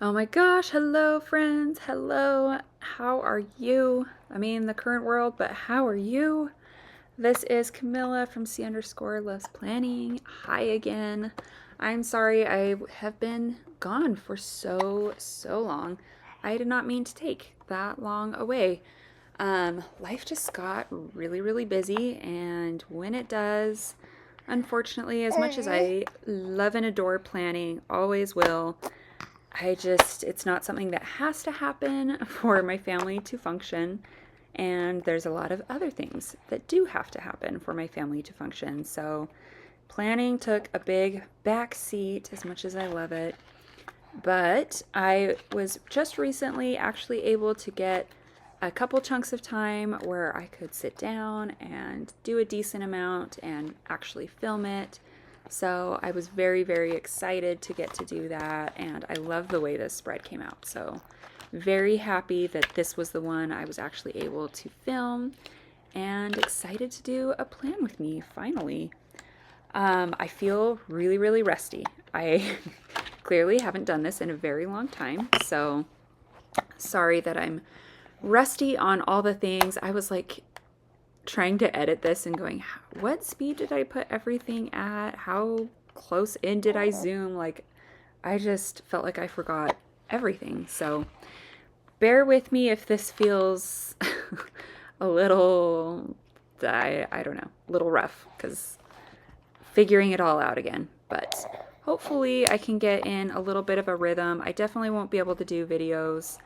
Oh my gosh, hello friends, hello. How are you? I mean, the current world, but how are you? This is Camilla from C underscore loves planning. Hi again. I'm sorry I have been gone for so long. I did not mean to take that long away. Life just got really busy, and when it does, unfortunately, as much as I love and adore planning, always will, it's not something that has to happen for my family to function. And there's a lot of other things that do have to happen for my family to function. So planning took a big back seat as much as I love it. But I was just recently actually able to get a couple chunks of time where I could sit down and do a decent amount and actually film it. So I was very excited to get to do that, and I love the way this spread came out. So very happy that this was the one I was actually able to film, and excited to do a plan with me finally. I feel really rusty. I clearly haven't done this in a very long time, so sorry that I'm rusty on all the things. I was like trying to edit this and going, what speed did I put everything at? How close in did I zoom? Like, I just felt like I forgot everything. So bear with me if this feels a little, I don't know, a little rough, because figuring it all out again. But hopefully I can get in a little bit of a rhythm. I definitely won't be able to do videos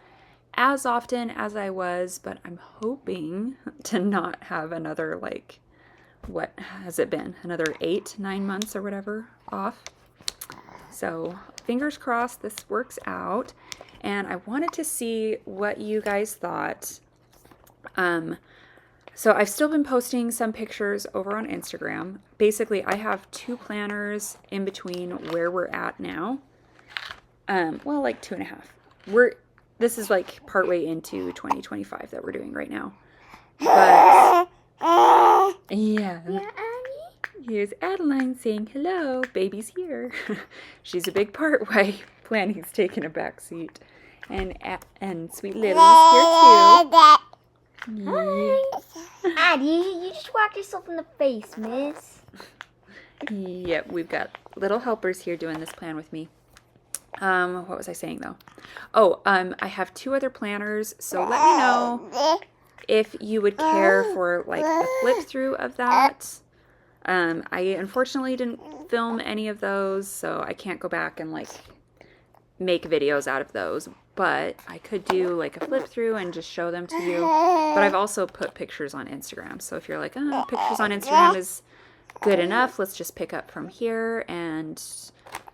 as often as I was, but I'm hoping to not have another, like, what has it been? Another 8-9 months or whatever off. So fingers crossed this works out. And I wanted to see what you guys thought. So I've still been posting some pictures over on Instagram. Basically, I have 2 planners in between where we're at now. Well, like 2.5. This is like partway into 2025 that we're doing right now. But yeah. Here's Adeline saying hello. Baby's here. She's a big part why planning's taking a back seat. And sweet Lily's here too. Hi. Addie, you just whacked yourself in the face, miss. Yep, we've got little helpers here doing this plan with me. What was I saying though? Oh, I have 2 other planners, so let me know if you would care for like a flip through of that. I unfortunately didn't film any of those, so I can't go back and like make videos out of those, but I could do like a flip through and just show them to you. But I've also put pictures on Instagram, so if you're like, oh, pictures on Instagram is good enough, let's just pick up from here and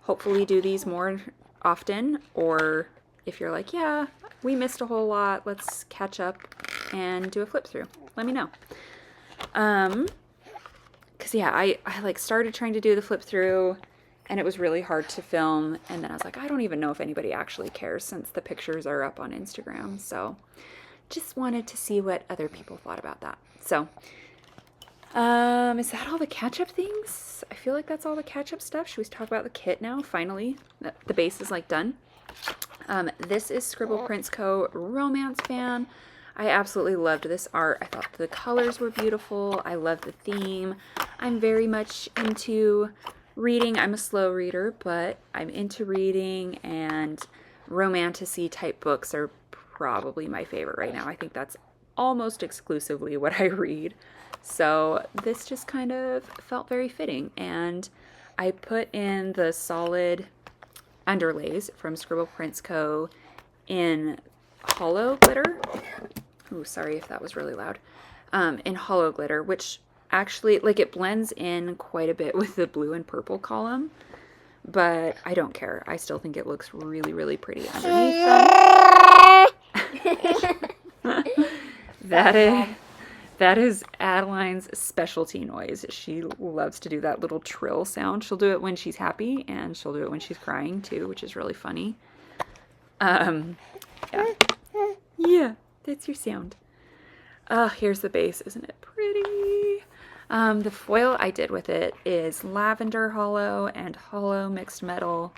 hopefully do these more often. Or if you're like, yeah, we missed a whole lot, let's catch up and do a flip through, let me know. Because yeah, I like started trying to do the flip through and it was really hard to film, and then I was like, I don't even know if anybody actually cares since the pictures are up on Instagram. So just wanted to see what other people thought about that. So is that all the catch-up things? I feel like that's all the catch-up stuff. Should we talk about the kit now? Finally, the base is like done. This is Scribble Prints Co. Romance Fan. I absolutely loved this art. I thought the colors were beautiful. I love the theme. I'm very much into reading. I'm a slow reader, but I'm into reading, and romantic-y type books are probably my favorite right now. I think that's almost exclusively what I read. So this just kind of felt very fitting, and I put in the solid underlays from Scribble Prints Co. in hollow glitter. Ooh, sorry if that was really loud. In hollow glitter, which actually, like, it blends in quite a bit with the blue and purple column, but I don't care. I still think it looks really pretty underneath them. That is Adeline's specialty noise. She loves to do that little trill sound. She'll do it when she's happy, and she'll do it when she's crying too, which is really funny. Yeah, that's your sound. Here's the base. Isn't it pretty? The foil I did with it is lavender hollow and hollow mixed metal.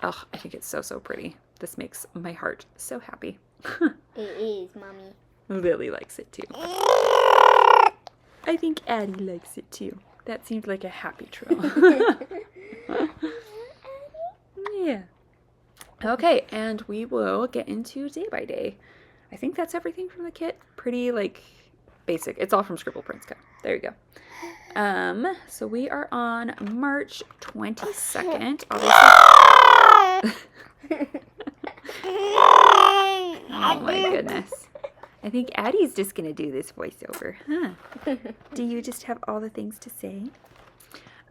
Oh, I think it's so, so pretty. This makes my heart so happy. It is, Mommy. Lily likes it too. I think Addie likes it too. That seems like a happy trail. Yeah. Okay, and we will get into day by day. I think that's everything from the kit. Pretty, like, basic. It's all from Scribble Prints Co. There you go. So we are on March 22nd. Obviously. Oh my goodness. I think Addie's just going to do this voiceover, huh? Do you just have all the things to say?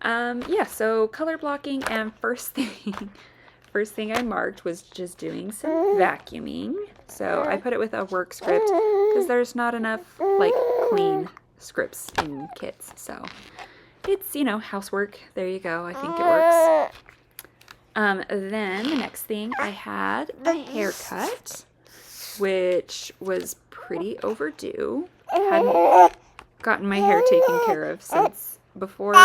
Yeah, so color blocking, and first thing I marked was just doing some vacuuming. So I put it with a work script because there's not enough, like, clean scripts in kits. So it's, you know, housework. There you go. I think it works. Then the next thing I had a haircut, which was pretty overdue. Hadn't gotten my hair taken care of since before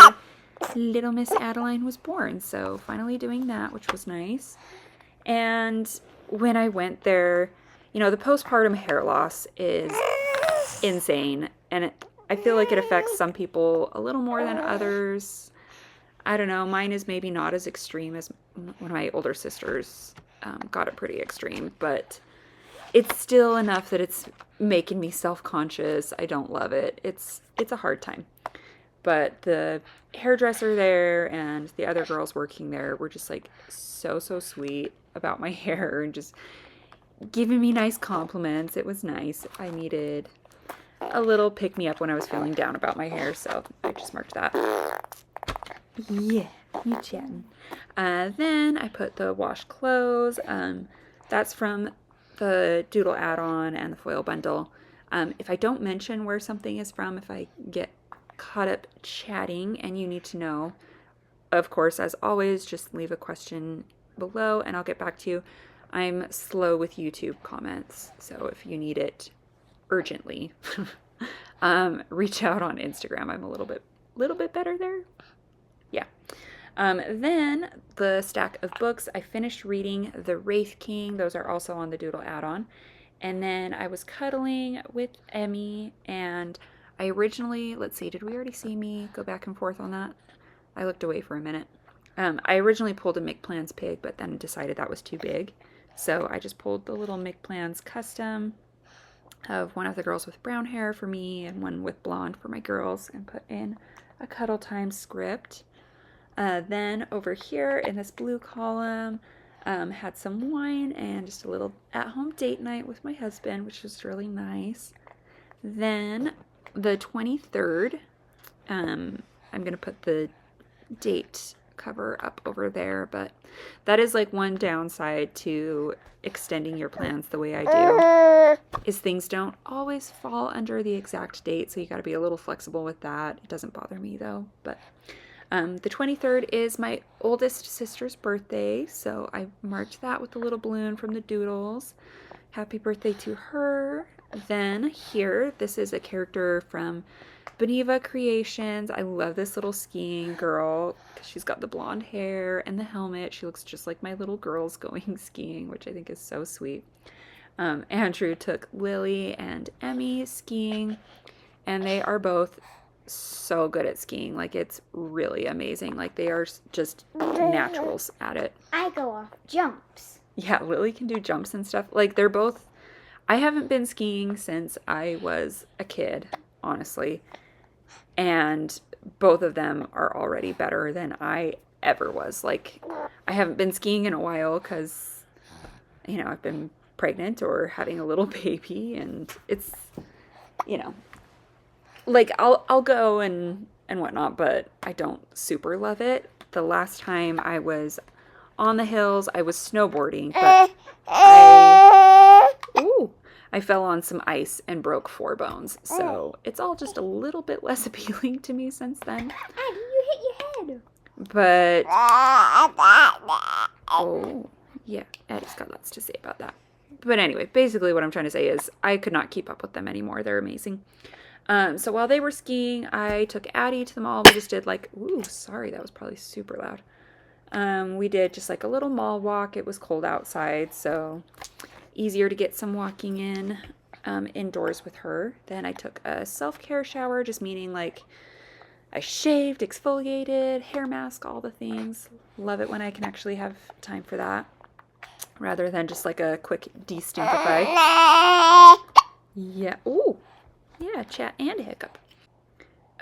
little Miss Adeline was born. So finally doing that, which was nice. And when I went there, you know, the postpartum hair loss is insane. And I feel like it affects some people a little more than others. I don't know. Mine is maybe not as extreme as one of my older sisters got it pretty extreme. But it's still enough that it's making me self-conscious. I don't love it. It's a hard time. But the hairdresser there and the other girls working there were just like so sweet about my hair and just giving me nice compliments. It was nice. I needed a little pick-me-up when I was feeling down about my hair, so I just marked that. Yeah, you chatting. Then I put the wash clothes. That's from the doodle add-on and the foil bundle. If I don't mention where something is from, if I get caught up chatting and you need to know, of course, as always, just leave a question below and I'll get back to you. I'm slow with YouTube comments, so if you need it urgently, reach out on Instagram. I'm a little bit better there. Yeah. Then the stack of books, I finished reading The Wraith King. Those are also on the doodle add-on. And then I was cuddling with Emmy, and I originally, let's see, did we already see me go back and forth on that? I looked away for a minute. I originally pulled a McPlans pig, but then decided that was too big. So I just pulled the little McPlans custom of one of the girls with brown hair for me and one with blonde for my girls, and put in a cuddle time script. Then over here in this blue column, had some wine and just a little at-home date night with my husband, which was really nice. Then the 23rd, I'm going to put the date cover up over there, but that is like one downside to extending your plans the way I do, is things don't always fall under the exact date, so you got to be a little flexible with that. It doesn't bother me though, but the 23rd is my oldest sister's birthday, so I marked that with the little balloon from the doodles. Happy birthday to her. Then here, this is a character from Beneva Creations. I love this little skiing girl because she's got the blonde hair and the helmet. She looks just like my little girls going skiing, which I think is so sweet. Andrew took Lily and Emmy skiing, and they are both so good at skiing. Like, it's really amazing. Like, they are just naturals at it. I go off jumps. Yeah, Lily can do jumps and stuff. Like, they're both... I haven't been skiing since I was a kid, honestly. And both of them are already better than I ever was. Like, I haven't been skiing in a while because, you know, I've been pregnant or having a little baby. And it's, you know, like, I'll go and whatnot, but I don't super love it. The last time I was on the hills, I was snowboarding, but I fell on some ice and broke 4 bones. So it's all just a little bit less appealing to me since then. Addie, you hit your head. But, oh, yeah, Eddie's got lots to say about that. But anyway, basically what I'm trying to say is I could not keep up with them anymore. They're amazing. So while they were skiing, I took Addie to the mall. We just did like, ooh, sorry, that was probably super loud. We did just like a little mall walk. It was cold outside, so easier to get some walking in indoors with her. Then I took a self-care shower, just meaning like I shaved, exfoliated, hair mask, all the things. Love it when I can actually have time for that rather than just like a quick de-stinkify. Yeah. Ooh. Yeah, chat and hiccup.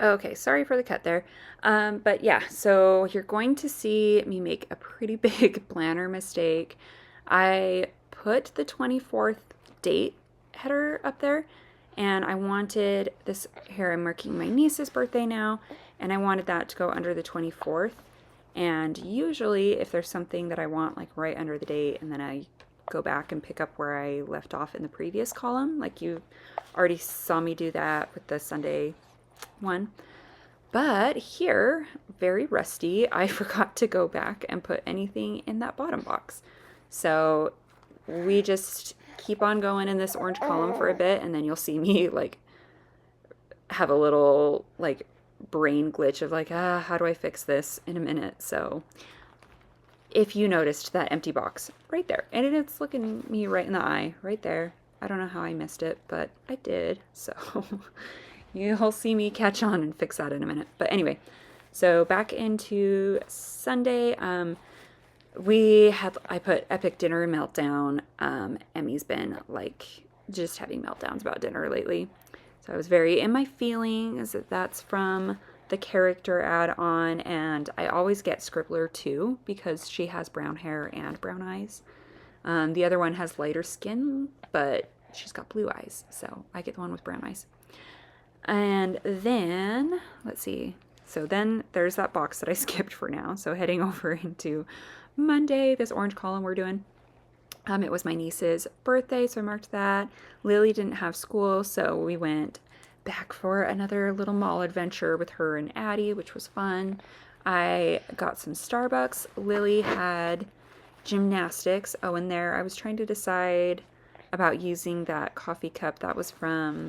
Okay, sorry for the cut there. But yeah, so you're going to see me make a pretty big planner mistake. I put the 24th date header up there, and I wanted this, here I'm marking my niece's birthday now, and I wanted that to go under the 24th. And usually if there's something that I want like right under the date, and then I go back and pick up where I left off in the previous column, like you already saw me do that with the Sunday one. But here, very rusty, I forgot to go back and put anything in that bottom box. So we just keep on going in this orange column for a bit, and then you'll see me like have a little like brain glitch of like, how do I fix this in a minute? So if you noticed that empty box right there, and it's looking me right in the eye right there. I don't know how I missed it, but I did. So you'll see me catch on and fix that in a minute. But anyway, so back into Sunday. I put epic dinner meltdown. Emmy's been like just having meltdowns about dinner lately. So I was very in my feelings. That's from the character add-on, and I always get Scribbler too because she has brown hair and brown eyes. The other one has lighter skin, but she's got blue eyes, so I get the one with brown eyes. And then, let's see, so then there's that box that I skipped for now. So heading over into Monday, this orange column we're doing. It was my niece's birthday, so I marked that. Lily didn't have school, so we went back for another little mall adventure with her and Addie, which was fun. I got some Starbucks. Lily had gymnastics. Oh, and there I was trying to decide about using that coffee cup that was from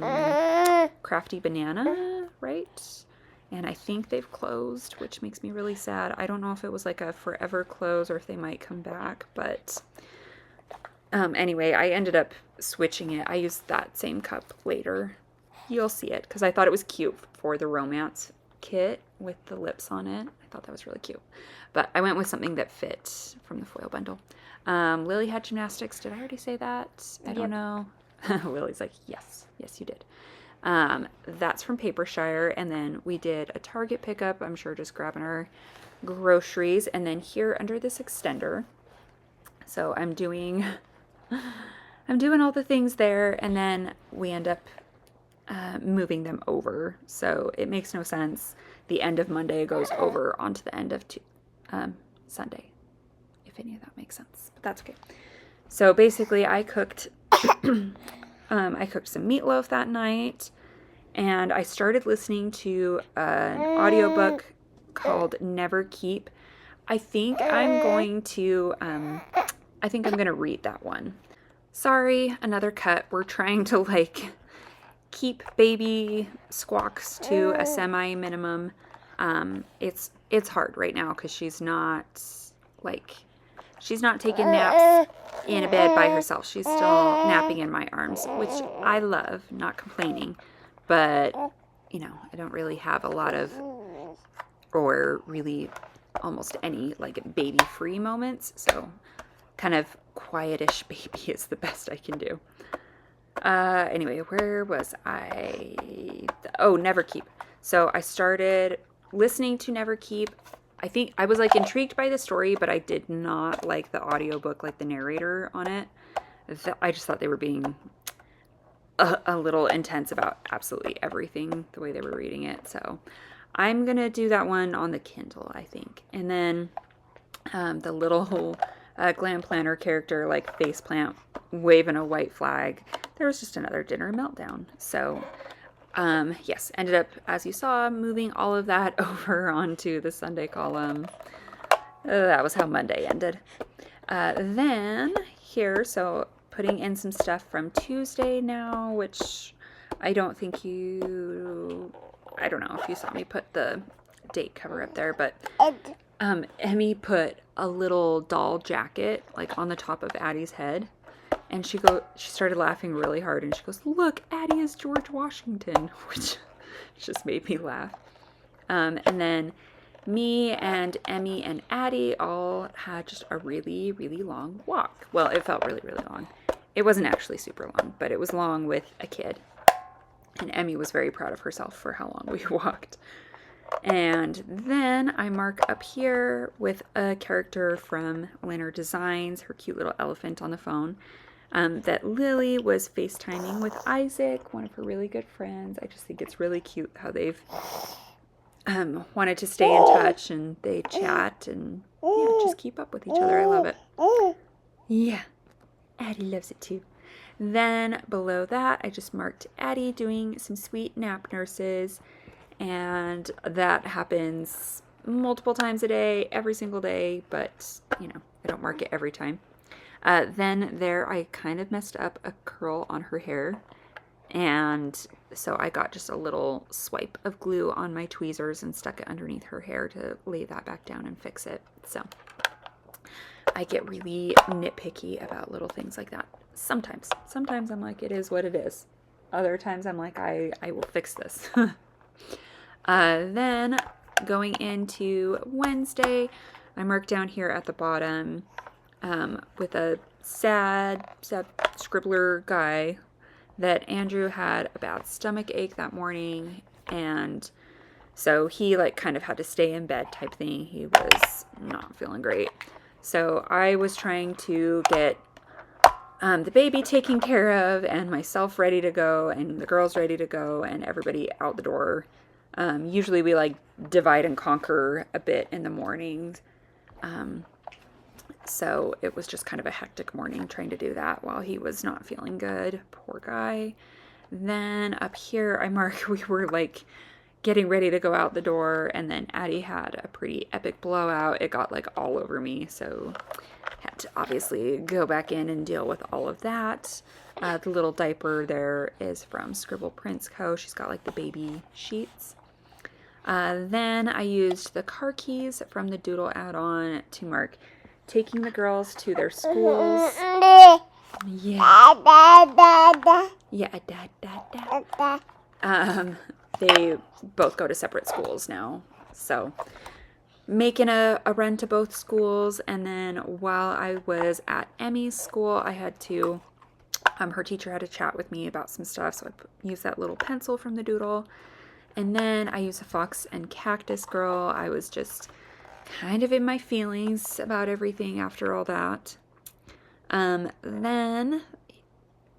Crafty Banana, right? And I think they've closed, which makes me really sad. I don't know if it was like a forever close or if they might come back, but anyway, I ended up switching it. I used that same cup later. You'll see it because I thought it was cute for the romance kit with the lips on it. I thought that was really cute. But I went with something that fit from the foil bundle. Lily had gymnastics. Did I already say that? I don't know. Lily's like, yes, you did. That's from Papershire. And then we did a Target pickup. I'm sure just grabbing our groceries. And then here under this extender. So I'm doing all the things there. And then we end up moving them over. So it makes no sense. The end of Monday goes over onto the end of Sunday. If any of that makes sense. But that's okay. So basically I cooked some meatloaf that night, and I started listening to an audiobook called Never Keep. I think I'm going to read that one. Sorry, another cut. We're trying to like keep baby squawks to a semi-minimum. It's hard right now because she's not taking naps in a bed by herself. She's still napping in my arms, which I love, not complaining. But, I don't really have a lot of, or really almost any, like, baby-free moments. So, kind of quietish baby is the best I can do. Anyway, where was I? Oh, Never Keep. So, I started listening to Never Keep. I think I was like intrigued by the story, but I did not like the audiobook, like the narrator on it. I just thought they were being a little intense about absolutely everything, the way they were reading it. So I'm going to do that one on the Kindle, I think. And then the little glam planner character, like faceplant, waving a white flag. There was just another dinner meltdown. So yes, ended up, as you saw, moving all of that over onto the Sunday column. That was how Monday ended. Then here, so putting in some stuff from Tuesday now, which I don't know if you saw me put the date cover up there, but Emmy put a little doll jacket like on the top of Addie's head, and she started laughing really hard, and she goes, "Look, Addie is George Washington," which just made me laugh. And then me and Emmy and Addie all had just a really, really long walk. Well, it felt really, really long. It wasn't actually super long, but it was long with a kid. And Emmy was very proud of herself for how long we walked. And then I mark up here with a character from Lanner Designs, her cute little elephant on the phone, that Lily was FaceTiming with Isaac, one of her really good friends. I just think it's really cute how they've wanted to stay in touch, and they chat and just keep up with each other. I love it. Yeah, Addie loves it too. Then below that, I just marked Addie doing some sweet nap nurses, and that happens multiple times a day, every single day, but I don't mark it every time. Then there, I kind of messed up a curl on her hair, and so I got just a little swipe of glue on my tweezers and stuck it underneath her hair to lay that back down and fix it. So I get really nitpicky about little things like that. Sometimes I'm like, it is what it is. Other times I'm like, I will fix this. Then going into Wednesday, I marked down here at the bottom with a sad scribbler guy that Andrew had a bad stomach ache that morning, and so he like kind of had to stay in bed type thing. He was not feeling great. So I was trying to get the baby taken care of, and myself ready to go, and the girls ready to go, and everybody out the door. Usually we like divide and conquer a bit in the mornings. So it was just kind of a hectic morning trying to do that while he was not feeling good. Poor guy. Then up here I mark we were like getting ready to go out the door, and then Addie had a pretty epic blowout. It got like all over me, so had to obviously go back in and deal with all of that. The little diaper there is from Scribble Prints Co. She's got like the baby sheets. Then I used the car keys from the Doodle add-on to mark taking the girls to their schools. Yeah. They both go to separate schools now. So making a run to both schools, and then while I was at Emmy's school, I had to, her teacher had to chat with me about some stuff, so I used that little pencil from the Doodle. And then I used a Fox and Cactus Girl. I was just kind of in my feelings about everything after all that. Then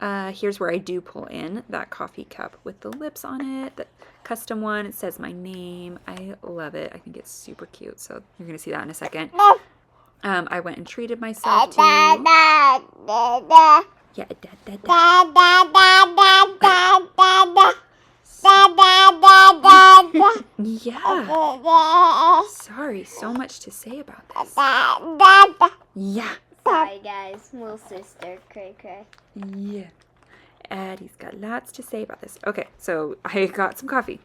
here's where I do pull in that coffee cup with the lips on it, the custom one. It says my name. I love it. I think it's super cute. So you're going to see that in a second. I went and treated myself too. Yeah, yeah. Sorry, so much to say about this. Yeah. Sorry, guys. Little sister. Cray cray. Yeah. Addie's got lots to say about this. Okay, so I got some coffee.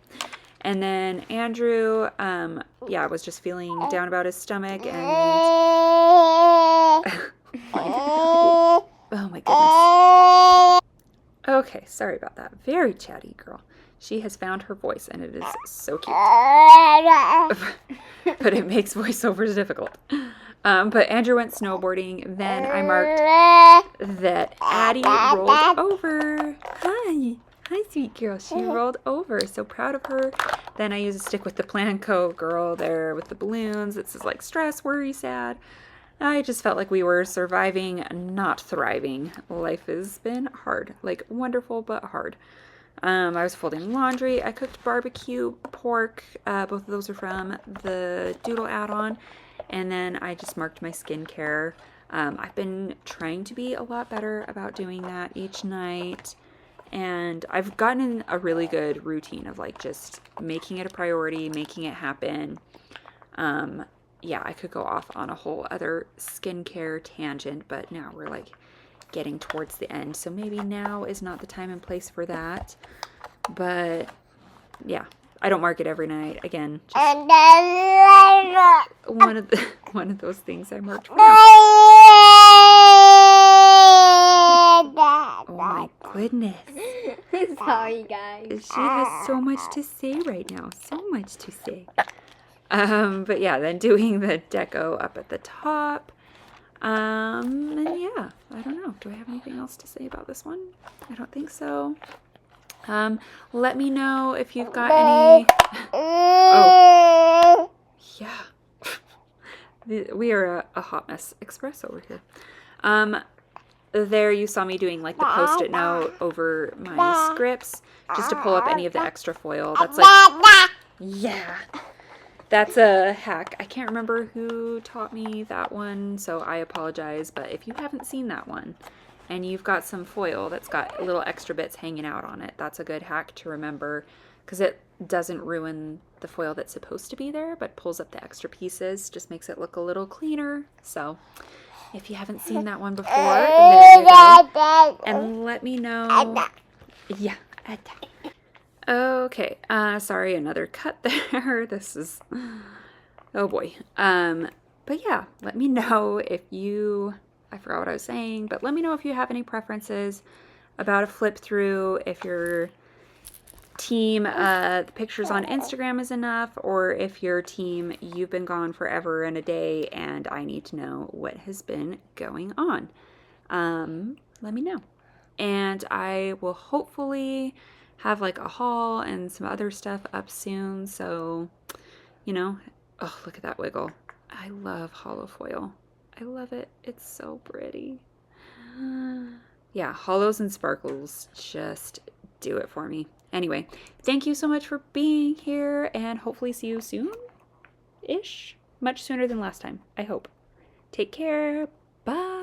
And then Andrew, was just feeling down about his stomach, and oh my goodness. Okay, sorry about that. Very chatty girl. She has found her voice, and it is so cute. But it makes voiceovers difficult. But Andrew went snowboarding. Then I marked that Addie rolled over. Hi, sweet girl. She rolled over. So proud of her. Then I used a stick with the Planco girl there with the balloons. It says like stress, worry, sad. I just felt like we were surviving, not thriving. Life has been hard, like wonderful, but hard. I was folding laundry. I cooked barbecue pork. Both of those are from the Doodle add-on. And then I just marked my skincare. I've been trying to be a lot better about doing that each night. And I've gotten in a really good routine of like just making it a priority, making it happen. I could go off on a whole other skincare tangent, but now we're like getting towards the end. So maybe now is not the time and place for that. But yeah, I don't mark it every night. Again, just one of those things I marked for now. Oh my goodness. Sorry, guys. She has so much to say right now. So much to say. But yeah, then doing the deco up at the top. And yeah, I don't know. Do I have anything else to say about this one? I don't think so. Let me know if you've got any. Oh, yeah. We are a hot mess express over here. There you saw me doing like the post-it note over my scripts just to pull up any of the extra foil. That's like, yeah, that's a hack. I can't remember who taught me that one, so I apologize. But if you haven't seen that one and you've got some foil that's got little extra bits hanging out on it, that's a good hack to remember because it doesn't ruin the foil that's supposed to be there, but pulls up the extra pieces, just makes it look a little cleaner. So if you haven't seen that one before, there you go. And let me know. Yeah. Okay. Sorry, another cut there. This is, oh boy. But yeah, let me know if you, I forgot what I was saying, but let me know if you have any preferences about a flip through, if your team, the pictures on Instagram is enough, or if your team, you've been gone forever and a day and I need to know what has been going on. Let me know. And I will hopefully have like a haul and some other stuff up soon. So, you know, oh, look at that wiggle. I love hollow foil. I love it. It's so pretty. Yeah, hollows and sparkles just do it for me. Anyway, thank you so much for being here and hopefully see you soon-ish. Much sooner than last time, I hope. Take care. Bye.